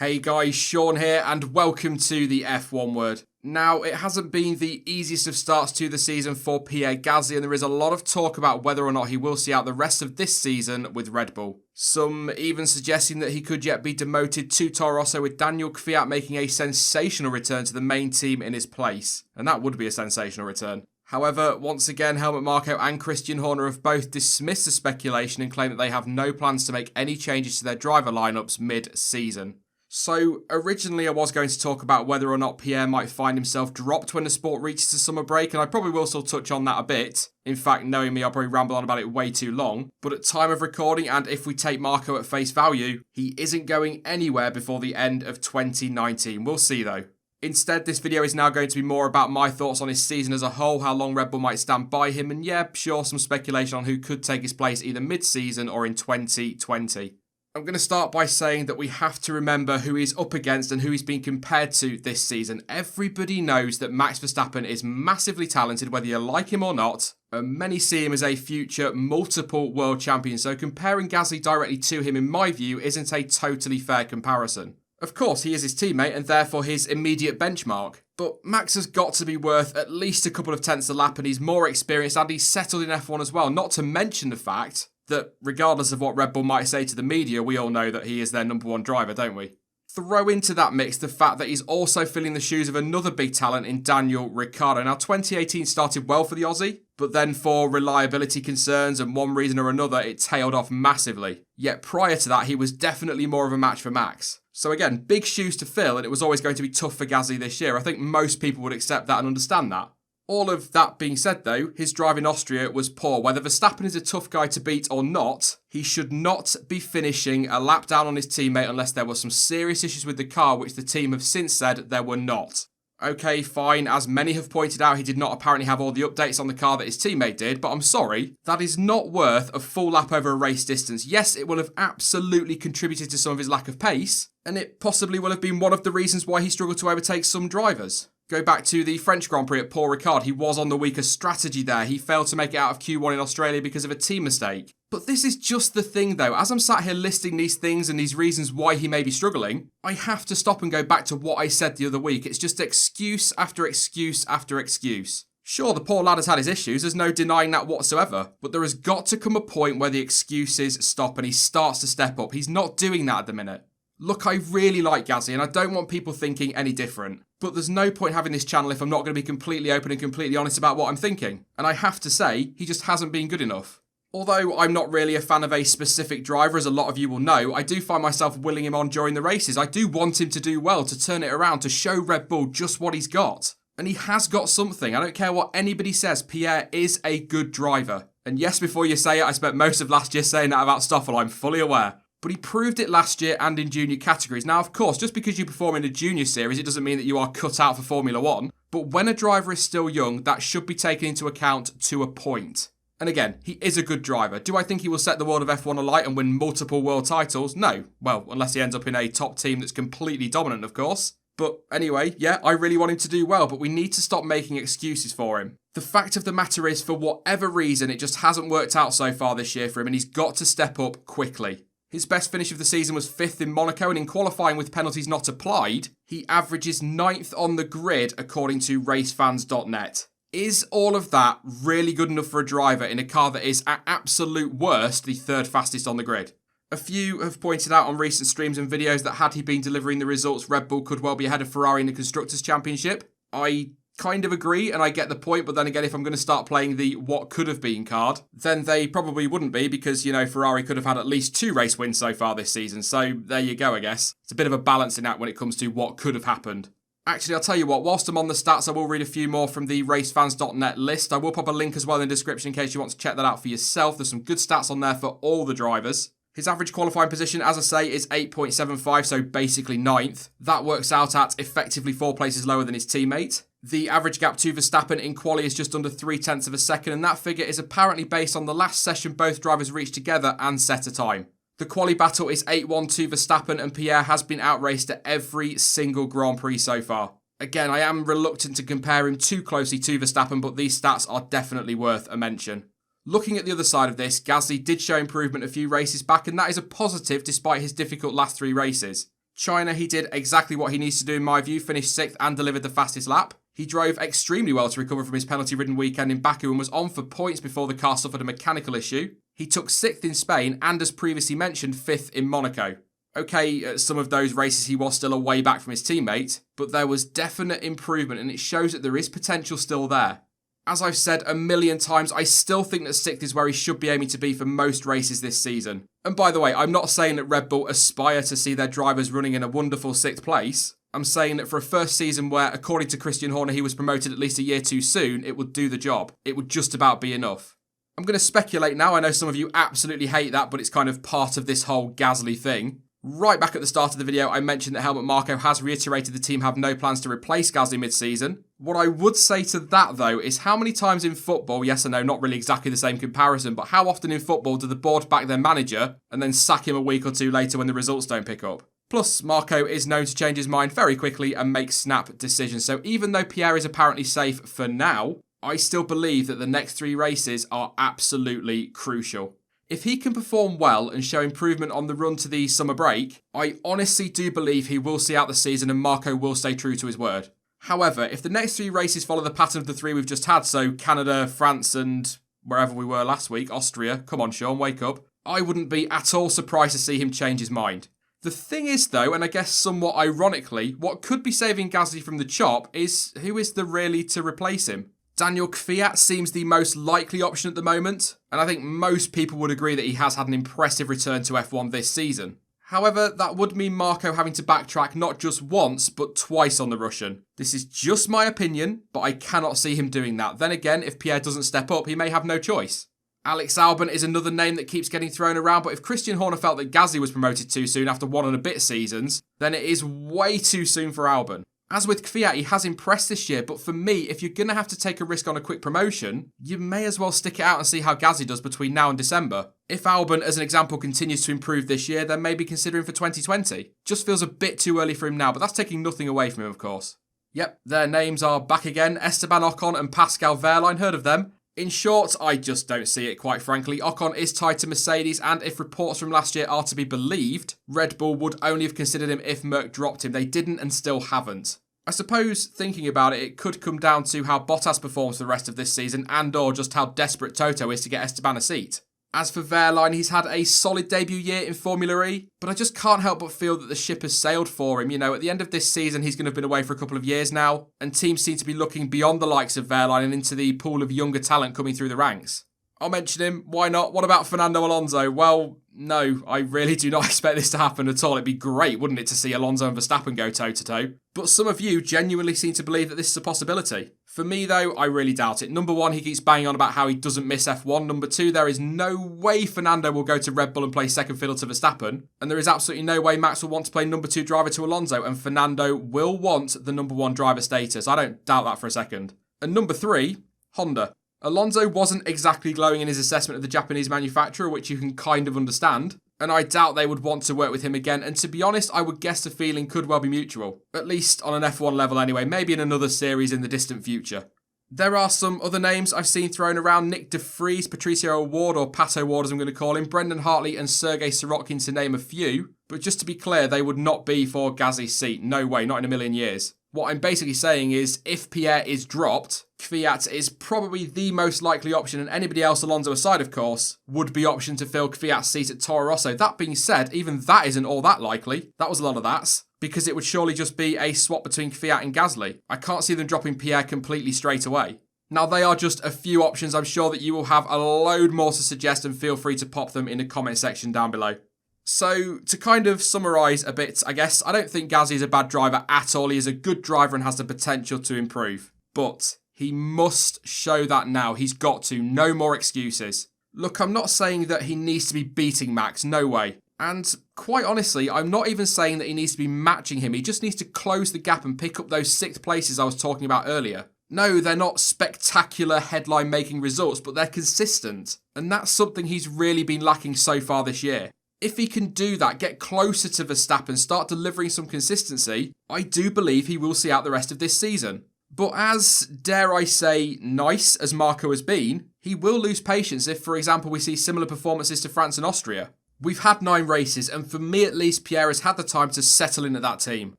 Hey guys, Sean here and welcome to the F1 Word. Now, it hasn't been the easiest of starts to the season for Pierre Gasly and there is a lot of talk about whether or not he will see out the rest of this season with Red Bull. Some even suggesting that he could yet be demoted to Toro Rosso, with Daniel Kvyat making a sensational return to the main team in his place. And that would be a sensational return. However, once again, Helmut Marko and Christian Horner have both dismissed the speculation and claim that they have no plans to make any changes to their driver lineups mid-season. So, originally I was going to talk about whether or not Pierre might find himself dropped when the sport reaches the summer break, and I probably will still touch on that a bit. In fact, knowing me, I'll probably ramble on about it way too long. But at time of recording, and if we take Marko at face value, he isn't going anywhere before the end of 2019. We'll see though. Instead, this video is now going to be more about my thoughts on his season as a whole, how long Red Bull might stand by him, and yeah, sure, some speculation on who could take his place either mid-season or in 2020. I'm going to start by saying that we have to remember who he's up against and who he's been compared to this season. Everybody knows that Max Verstappen is massively talented, whether you like him or not, and many see him as a future multiple world champion, so comparing Gasly directly to him, in my view, isn't a totally fair comparison. Of course, he is his teammate and therefore his immediate benchmark, but Max has got to be worth at least a couple of tenths a lap, and he's more experienced and he's settled in F1 as well, not to mention the fact that regardless of what Red Bull might say to the media, we all know that he is their number one driver, don't we? Throw into that mix the fact that he's also filling the shoes of another big talent in Daniel Ricciardo. Now, 2018 started well for the Aussie, but then for reliability concerns and one reason or another, it tailed off massively. Yet prior to that, he was definitely more of a match for Max. So again, big shoes to fill, and it was always going to be tough for Gasly this year. I think most people would accept that and understand that. All of that being said though, his drive in Austria was poor. Whether Verstappen is a tough guy to beat or not, he should not be finishing a lap down on his teammate unless there were some serious issues with the car, which the team have since said there were not. Okay, fine, as many have pointed out, he did not apparently have all the updates on the car that his teammate did, but I'm sorry, that is not worth a full lap over a race distance. Yes, it will have absolutely contributed to some of his lack of pace, and it possibly will have been one of the reasons why he struggled to overtake some drivers. Go back to the French Grand Prix at Paul Ricard, he was on the weaker strategy there. He failed to make it out of Q1 in Australia because of a team mistake. But this is just the thing though, as I'm sat here listing these things and these reasons why he may be struggling, I have to stop and go back to what I said the other week. It's just excuse after excuse after excuse. Sure, the poor lad has had his issues, there's no denying that whatsoever, but there has got to come a point where the excuses stop and he starts to step up. He's not doing that at the minute. Look, I really like Gasly and I don't want people thinking any different. But there's no point having this channel if I'm not going to be completely open and completely honest about what I'm thinking. And I have to say, he just hasn't been good enough. Although I'm not really a fan of a specific driver, as a lot of you will know, I do find myself willing him on during the races. I do want him to do well, to turn it around, to show Red Bull just what he's got. And he has got something. I don't care what anybody says, Pierre is a good driver. And yes, before you say it, I spent most of last year saying that about Stoffel, I'm fully aware. But he proved it last year and in junior categories. Now, of course, just because you perform in a junior series, it doesn't mean that you are cut out for Formula 1. But when a driver is still young, that should be taken into account to a point. And again, he is a good driver. Do I think he will set the world of F1 alight and win multiple world titles? No. Well, unless he ends up in a top team that's completely dominant, of course. But anyway, yeah, I really want him to do well, but we need to stop making excuses for him. The fact of the matter is, for whatever reason, it just hasn't worked out so far this year for him, and he's got to step up quickly. His best finish of the season was 5th in Monaco, and in qualifying with penalties not applied, he averages 9th on the grid according to racefans.net. Is all of that really good enough for a driver in a car that is at absolute worst the 3rd fastest on the grid? A few have pointed out on recent streams and videos that had he been delivering the results, Red Bull could well be ahead of Ferrari in the Constructors' Championship. I kind of agree and I get the point, but then again, if I'm going to start playing the what could have been card, then they probably wouldn't be because, you know, Ferrari could have had at least 2 race wins so far this season. So there you go, I guess. It's a bit of a balancing act when it comes to what could have happened. Actually, I'll tell you what, whilst I'm on the stats, I will read a few more from the racefans.net list. I will pop a link as well in the description in case you want to check that out for yourself. There's some good stats on there for all the drivers. His average qualifying position, as I say, is 8.75, so basically 9th. That works out at effectively 4 places lower than his teammate. The average gap to Verstappen in quali is just under 0.3 of a second, and that figure is apparently based on the last session both drivers reached together and set a time. The quali battle is 8-1 to Verstappen, and Pierre has been outraced at every single Grand Prix so far. Again, I am reluctant to compare him too closely to Verstappen, but these stats are definitely worth a mention. Looking at the other side of this, Gasly did show improvement a few races back, and that is a positive despite his difficult last 3 races. China, he did exactly what he needs to do in my view, finished 6th and delivered the fastest lap. He drove extremely well to recover from his penalty-ridden weekend in Baku and was on for points before the car suffered a mechanical issue. He took 6th in Spain and, as previously mentioned, 5th in Monaco. Okay, at some of those races he was still a way back from his teammate, but there was definite improvement and it shows that there is potential still there. As I've said a million times, I still think that 6th is where he should be aiming to be for most races this season. And by the way, I'm not saying that Red Bull aspire to see their drivers running in a wonderful 6th place. I'm saying that for a first season where, according to Christian Horner, he was promoted at least a year too soon, it would do the job. It would just about be enough. I'm going to speculate now. I know some of you absolutely hate that, but it's kind of part of this whole Gasly thing. Right back at the start of the video, I mentioned that Helmut Marko has reiterated the team have no plans to replace Gasly mid-season. What I would say to that, though, is how many times in football, yes and no, not really exactly the same comparison, but how often in football do the board back their manager and then sack him a week or two later when the results don't pick up? Plus, Marko is known to change his mind very quickly and make snap decisions, so even though Pierre is apparently safe for now, I still believe that the next 3 races are absolutely crucial. If he can perform well and show improvement on the run to the summer break, I honestly do believe he will see out the season and Marko will stay true to his word. However, if the next 3 races follow the pattern of the 3 we've just had, so Canada, France and wherever we were last week, Austria, come on Sean, wake up, I wouldn't be at all surprised to see him change his mind. The thing is though, and I guess somewhat ironically, what could be saving Gasly from the chop is who is there really to replace him? Daniel Kvyat seems the most likely option at the moment, and I think most people would agree that he has had an impressive return to F1 this season. However, that would mean Marko having to backtrack not just once, but twice on the Russian. This is just my opinion, but I cannot see him doing that. Then again, if Pierre doesn't step up, he may have no choice. Alex Albon is another name that keeps getting thrown around, but if Christian Horner felt that Gasly was promoted too soon after 1 and a bit seasons, then it is way too soon for Albon. As with Kvyat, he has impressed this year, but for me, if you're going to have to take a risk on a quick promotion, you may as well stick it out and see how Gasly does between now and December. If Albon, as an example, continues to improve this year, then maybe considering for 2020. Just feels a bit too early for him now, but that's taking nothing away from him, of course. Yep, their names are back again, Esteban Ocon and Pascal Wehrlein, heard of them? In short, I just don't see it, quite frankly. Ocon is tied to Mercedes, and if reports from last year are to be believed, Red Bull would only have considered him if Merck dropped him. They didn't and still haven't. I suppose, thinking about it, it could come down to how Bottas performs for the rest of this season and or just how desperate Toto is to get Esteban a seat. As for Wehrlein, he's had a solid debut year in Formula E, but I just can't help but feel that the ship has sailed for him. You know, at the end of this season, he's going to have been away for a couple of years now, and teams seem to be looking beyond the likes of Wehrlein and into the pool of younger talent coming through the ranks. I'll mention him, why not? What about Fernando Alonso? Well, no, I really do not expect this to happen at all. It'd be great, wouldn't it, to see Alonso and Verstappen go toe-to-toe? But some of you genuinely seem to believe that this is a possibility. For me, though, I really doubt it. Number 1, he keeps banging on about how he doesn't miss F1. Number 2, there is no way Fernando will go to Red Bull and play second fiddle to Verstappen. And there is absolutely no way Max will want to play number 2 driver to Alonso. And Fernando will want the number 1 driver status. I don't doubt that for a second. And number 3, Honda. Alonso wasn't exactly glowing in his assessment of the Japanese manufacturer, which you can kind of understand, and I doubt they would want to work with him again, and to be honest, I would guess the feeling could well be mutual. At least on an F1 level anyway, maybe in another series in the distant future. There are some other names I've seen thrown around: Nick De Vries, Patricio O'Ward, or Pat O'Ward as I'm going to call him, Brendan Hartley and Sergei Sorokin to name a few, but just to be clear, they would not be for Gasly's seat. No way, not in a million years. What I'm basically saying is, if Pierre is dropped, Kvyat is probably the most likely option, and anybody else, Alonso aside of course, would be option to fill Kvyat's seat at Toro Rosso. That being said, even that isn't all that likely. That was a lot of that's, because it would surely just be a swap between Kvyat and Gasly. I can't see them dropping Pierre completely straight away. Now, they are just a few options. I'm sure that you will have a load more to suggest, and feel free to pop them in the comment section down below. So, to kind of summarise a bit, I guess, I don't think Gasly is a bad driver at all. He is a good driver and has the potential to improve. But he must show that now. He's got to. No more excuses. Look, I'm not saying that he needs to be beating Max. No way. And quite honestly, I'm not even saying that he needs to be matching him. He just needs to close the gap and pick up those 6th places I was talking about earlier. No, they're not spectacular headline-making results, but they're consistent. And that's something he's really been lacking so far this year. If he can do that, get closer to Verstappen, start delivering some consistency, I do believe he will see out the rest of this season. But as, dare I say, nice as Marko has been, he will lose patience if, for example, we see similar performances to France and Austria. We've had 9 races, and for me at least, Pierre has had the time to settle in at that team.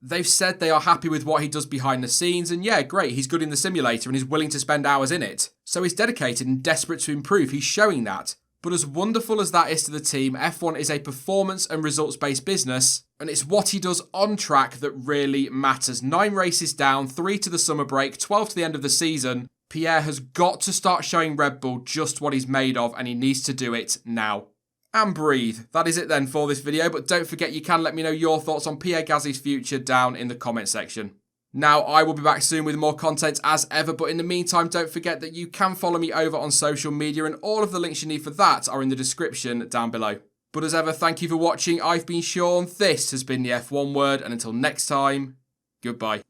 They've said they are happy with what he does behind the scenes, and yeah, great, he's good in the simulator and he's willing to spend hours in it. So he's dedicated and desperate to improve, he's showing that. But as wonderful as that is to the team, F1 is a performance and results-based business, and it's what he does on track that really matters. 9 races down, 3 to the summer break, 12 to the end of the season. Pierre has got to start showing Red Bull just what he's made of, and he needs to do it now. And breathe. That is it then for this video, but don't forget you can let me know your thoughts on Pierre Gasly's future down in the comment section. Now, I will be back soon with more content as ever, but in the meantime, don't forget that you can follow me over on social media, and all of the links you need for that are in the description down below. But as ever, thank you for watching. I've been Sean, this has been the F1 Word, and until next time, goodbye.